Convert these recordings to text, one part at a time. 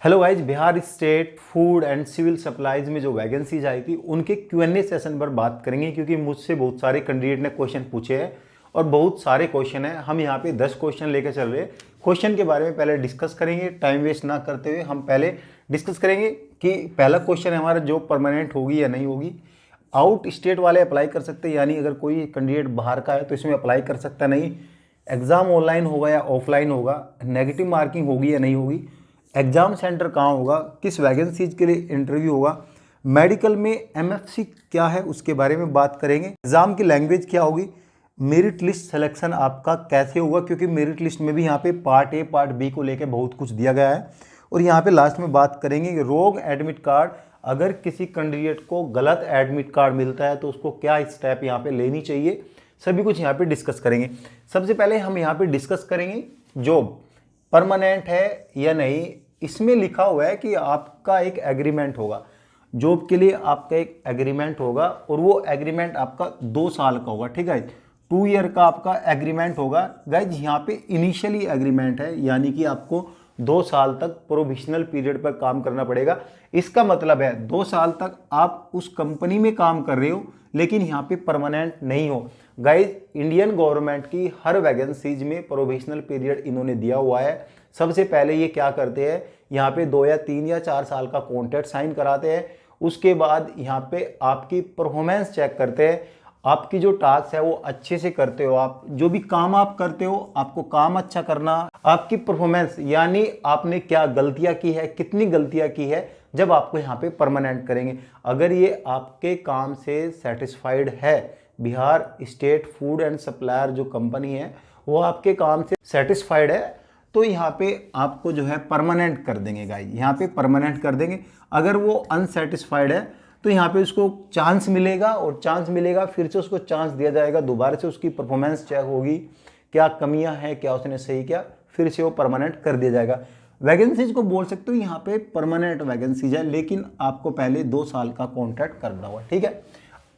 Hello guys, Bihar state food and civil supplies में जो vacancies आई थी उनके Q&A सेशन पर बात करेंगे, क्योंकि मुझसे बहुत सारे कैंडिडेट ने क्वेश्चन पूछे हैं और बहुत सारे क्वेश्चन हैं। हम यहाँ पे 10 क्वेश्चन लेकर चल रहे हैं। क्वेश्चन के बारे में पहले डिस्कस करेंगे, टाइम वेस्ट ना करते हुए हम पहले डिस्कस करेंगे कि पहला क्वेश्चन है हमारा, जॉब परमानेंट होगी या नहीं होगी। आउट स्टेट वाले अप्लाई कर सकते हैं, यानी अगर कोई कैंडिडेट बाहर का है तो इसमें अप्लाई कर सकता नहीं। एग्ज़ाम ऑनलाइन होगा या ऑफलाइन होगा, नेगेटिव मार्किंग होगी या नहीं होगी, एग्ज़ाम सेंटर कहाँ होगा, किस वैकेंसीज के लिए इंटरव्यू होगा, मेडिकल में MFC क्या है उसके बारे में बात करेंगे। एग्ज़ाम की लैंग्वेज क्या होगी, मेरिट लिस्ट सिलेक्शन आपका कैसे होगा, क्योंकि मेरिट लिस्ट में भी यहाँ पे पार्ट ए पार्ट बी को लेकर बहुत कुछ दिया गया है। और यहाँ पे लास्ट में बात करेंगे कि रोग एडमिट कार्ड, अगर किसी कैंडिडेट को गलत एडमिट कार्ड मिलता है तो उसको क्या स्टेप यहाँ पे लेनी चाहिए, सभी कुछ यहाँ पे डिस्कस करेंगे। सबसे पहले हम यहाँ पे डिस्कस करेंगे जॉब परमानेंट है या नहीं। इसमें लिखा हुआ है कि आपका एक एग्रीमेंट होगा, जॉब के लिए आपका एक एग्रीमेंट होगा और वो एग्रीमेंट आपका 2 साल का होगा। ठीक है, 2 ईयर का आपका एग्रीमेंट होगा। गाइज यहाँ पे इनिशियली एग्रीमेंट है, यानी कि आपको 2 साल तक प्रोविजनल पीरियड पर काम करना पड़ेगा। इसका मतलब है 2 साल तक आप उस कंपनी में काम कर रहे हो, लेकिन यहाँ पे परमानेंट नहीं हो। गाइज इंडियन गवर्नमेंट की हर वैकेंसीज में प्रोविजनल पीरियड इन्होंने दिया हुआ है। सबसे पहले ये क्या करते हैं, यहाँ पे 2 या 3 या 4 साल का कॉन्ट्रैक्ट साइन कराते हैं। उसके बाद यहाँ पे आपकी परफॉर्मेंस चेक करते हैं, आपकी जो टास्क है वो अच्छे से करते हो, आप जो भी काम आप करते हो आपको काम अच्छा करना, आपकी परफॉर्मेंस यानी आपने क्या गलतियां की है, कितनी गलतियां की है, जब आपको यहाँ पे परमानेंट करेंगे। अगर ये आपके काम से सेटिस्फाइड है, Bihar state food and supplier जो कंपनी है वो आपके काम से सेटिस्फाइड है, तो यहाँ पे आपको जो है परमानेंट कर देंगे। गाइस यहाँ पे परमानेंट कर देंगे। अगर वो अनसेटिस्फाइड है तो यहाँ पे उसको चांस मिलेगा, और चांस मिलेगा फिर से उसको चांस दिया जाएगा, दोबारा से उसकी परफॉर्मेंस चेक होगी, क्या कमियां हैं, क्या उसने सही किया, फिर से वो परमानेंट कर दिया जाएगा। वैकेंसीज को बोल सकते हो यहाँ पे परमानेंट वैकेंसीज है, लेकिन आपको पहले 2 साल का कॉन्ट्रैक्ट करना होगा। ठीक है,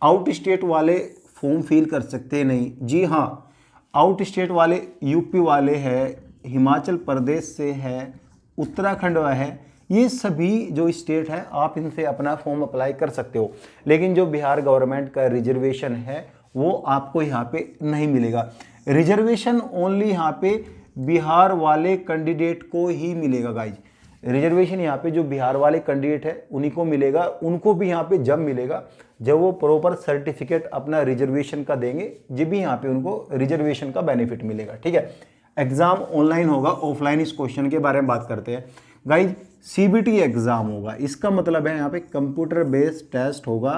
आउट स्टेट वाले फॉर्म फिल कर सकते हैं नहीं? जी हाँ, आउट स्टेट वाले यूपी वाले हैं, हिमाचल प्रदेश से है, उत्तराखंड है, ये सभी जो स्टेट है आप इनसे अपना फॉर्म अप्लाई कर सकते हो। लेकिन जो बिहार गवर्नमेंट का रिजर्वेशन है वो आपको यहाँ पे नहीं मिलेगा। रिजर्वेशन ओनली यहाँ पे बिहार वाले कैंडिडेट को ही मिलेगा। गाइज रिजर्वेशन यहाँ पे जो बिहार वाले कैंडिडेट है उन्हीं को मिलेगा। उनको भी यहाँ पे जब मिलेगा जब वो प्रॉपर सर्टिफिकेट अपना रिजर्वेशन का देंगे, जब भी यहाँ पे उनको रिजर्वेशन का बेनिफिट मिलेगा। ठीक है, एग्जाम ऑनलाइन होगा ऑफलाइन, इस क्वेश्चन के बारे में बात करते हैं। गाइज CBT एग्जाम होगा, इसका मतलब है यहाँ पे कंप्यूटर बेस्ड टेस्ट होगा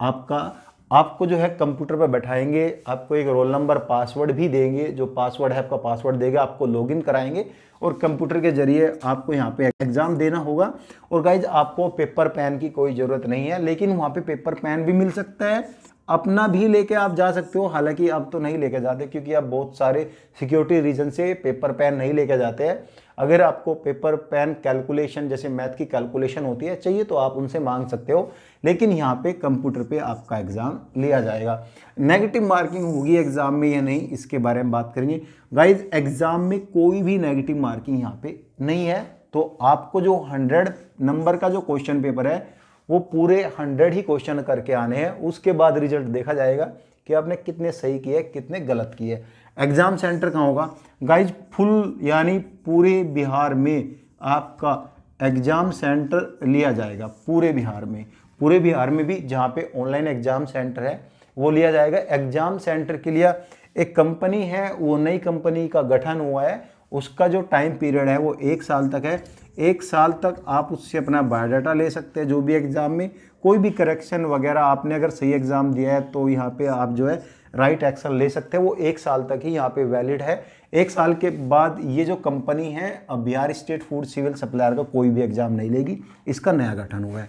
आपका। आपको जो है कंप्यूटर पर बैठाएंगे, आपको एक रोल नंबर पासवर्ड भी देंगे, जो पासवर्ड है आपका पासवर्ड देगा, आपको लॉगिन कराएंगे और कंप्यूटर के जरिए आपको यहाँ पे एग्जाम देना होगा। और गाइज आपको पेपर पेन की कोई ज़रूरत नहीं है, लेकिन वहाँ पे पेपर पेन भी मिल सकता है, अपना भी लेके आप जा सकते हो। हालांकि अब तो नहीं लेके जाते, क्योंकि अब बहुत सारे सिक्योरिटी रीजन से पेपर पेन नहीं लेके जाते हैं। अगर आपको पेपर पेन कैलकुलेशन जैसे मैथ की कैलकुलेशन होती है चाहिए तो आप उनसे मांग सकते हो, लेकिन यहाँ पे कंप्यूटर पे आपका एग्जाम लिया जाएगा। नेगेटिव मार्किंग होगी एग्जाम में या नहीं, इसके बारे में बात करेंगे। गाइज एग्जाम में कोई भी नेगेटिव मार्किंग यहाँ पे नहीं है, तो आपको जो 100 नंबर का जो क्वेश्चन पेपर है वो पूरे 100 ही क्वेश्चन करके आने हैं। उसके बाद रिजल्ट देखा जाएगा कि आपने कितने सही किए, कितने गलत किए। एग्जाम सेंटर कहाँ होगा? गाइज फुल यानी पूरे बिहार में आपका एग्जाम सेंटर लिया जाएगा, पूरे बिहार में। पूरे बिहार में भी जहाँ पे ऑनलाइन एग्जाम सेंटर है वो लिया जाएगा। एग्जाम सेंटर के लिए एक कंपनी है, वो नई कंपनी का गठन हुआ है, उसका जो टाइम पीरियड है वो 1 साल तक है। 1 साल तक आप उससे अपना बायोडाटा ले सकते हैं। जो भी एग्जाम में कोई भी करेक्शन वगैरह आपने अगर सही एग्जाम दिया है तो यहाँ पे आप जो है राइट एक्शन ले सकते हैं। वो 1 साल तक ही यहाँ पे वैलिड है। 1 साल के बाद ये जो कंपनी है अब Bihar state food civil supplier का कोई भी एग्जाम नहीं लेगी, इसका नया गठन हुआ है।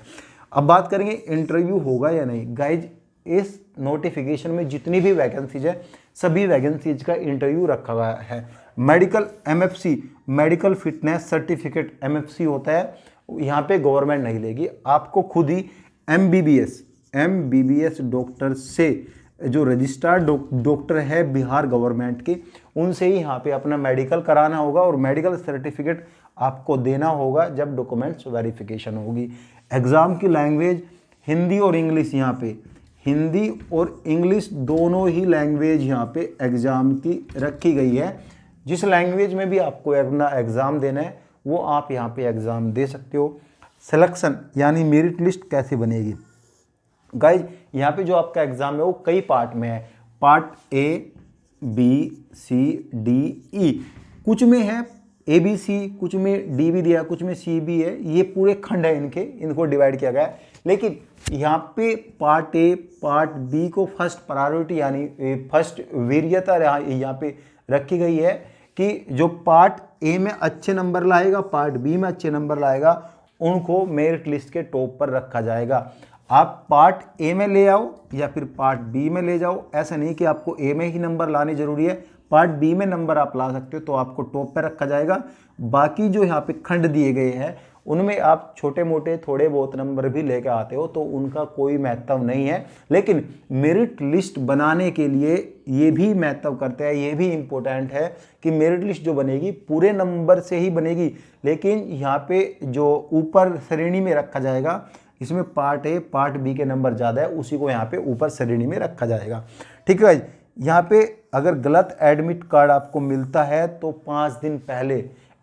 अब बात करेंगे इंटरव्यू होगा या नहीं। गाइज इस नोटिफिकेशन में जितनी भी वैकेंसीज है सभी वैकेंसीज का इंटरव्यू रखा हुआ है। Medical MFC medical fitness certificate MFC होता है, यहाँ पे गवर्नमेंट नहीं लेगी, आपको खुद ही MBBS डॉक्टर से जो रजिस्टर्ड डॉक्टर है बिहार गवर्नमेंट के, उनसे ही यहाँ पे अपना मेडिकल कराना होगा। और मेडिकल सर्टिफिकेट आपको देना होगा जब डॉक्यूमेंट्स वेरिफिकेशन होगी। एग्ज़ाम की लैंग्वेज हिंदी और इंग्लिश, यहाँ पे हिंदी और इंग्लिश दोनों ही लैंग्वेज यहाँ पे एग्ज़ाम की रखी गई है। जिस लैंग्वेज में भी आपको अपना एग्ज़ाम देना है वो आप यहाँ पे एग्ज़ाम दे सकते हो। सिलेक्शन यानी मेरिट लिस्ट कैसे बनेगी गाइज, यहाँ पे जो आपका एग्ज़ाम है वो कई पार्ट में है। Part A, B, C, D, E, कुछ में है ए बी सी, कुछ में डी भी दिया, कुछ में सी भी है। ये पूरे खंड है इनको डिवाइड किया गया है। लेकिन यहाँ पे पार्ट ए, पार्ट बी को फर्स्ट प्रायोरिटी यानी फर्स्ट वरीयता यहाँ पे रखी गई है कि जो पार्ट ए में अच्छे नंबर लाएगा, पार्ट बी में अच्छे नंबर लाएगा, उनको मेरिट लिस्ट के टॉप पर रखा जाएगा। आप पार्ट ए में ले आओ या फिर पार्ट बी में ले जाओ, ऐसा नहीं कि आपको ए में ही नंबर लाने जरूरी है, पार्ट बी में नंबर आप ला सकते हो तो आपको टॉप पे रखा जाएगा। बाकी जो यहाँ पे खंड दिए गए हैं उनमें आप छोटे मोटे थोड़े बहुत नंबर भी लेकर आते हो तो उनका कोई महत्व नहीं है। लेकिन मेरिट लिस्ट बनाने के लिए ये भी महत्व करते हैं, ये भी इम्पोर्टेंट है कि मेरिट लिस्ट जो बनेगी पूरे नंबर से ही बनेगी। लेकिन यहाँ पे जो ऊपर श्रेणी में रखा जाएगा, इसमें पार्ट ए, पार्ट बी के नंबर ज़्यादा है, उसी को यहाँ पे ऊपर श्रेणी में रखा जाएगा। ठीक है, यहाँ पे अगर गलत एडमिट कार्ड आपको मिलता है तो 5 दिन पहले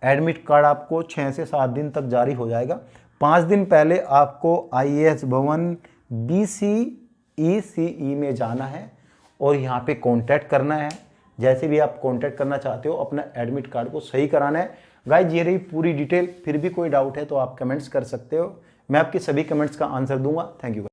एडमिट कार्ड आपको 6 से 7 दिन तक जारी हो जाएगा। 5 दिन पहले आपको IAS भवन BCECE में जाना है और यहाँ पे कांटेक्ट करना है। जैसे भी आप कांटेक्ट करना चाहते हो अपना एडमिट कार्ड को सही कराना है। गाइज ये रही पूरी डिटेल, फिर भी कोई डाउट है तो आप कमेंट्स कर सकते हो, मैं आपके सभी कमेंट्स का आंसर दूंगा। Thank you.